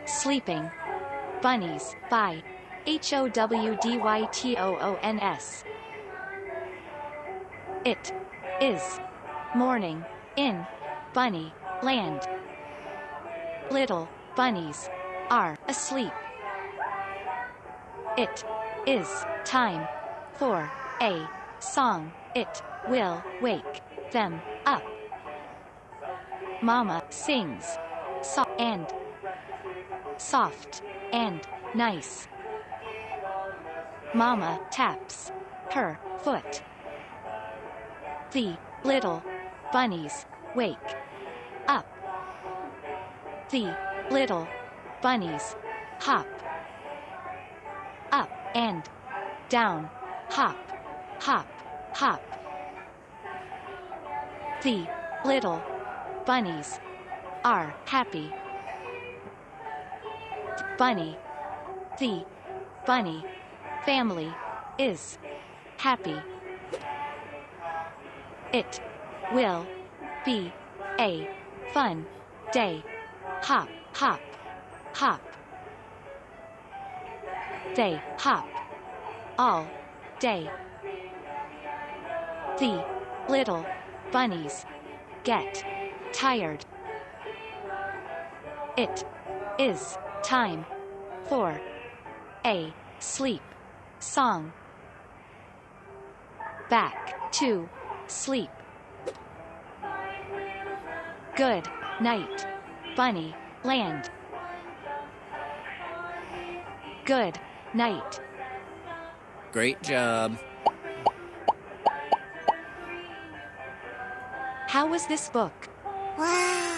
Sleeping. Bunnies, by Howdytons. It is morning in Bunny Land. Little bunnies are asleep. It is time for a song. It will wake them up. Mama sings soft and nice. Mama taps her foot. The little bunnies wake up. The little bunnies hop up and down, hop, hop, hop. The little bunnies are happy. The bunny family is happy. It will be a fun day. Hop, hop, hop. They hop all day. The little bunnies get tired. It is time for a sleep song. Back to sleep. Good night, Bunny Land. Good night. Great job. How was this book? Wow!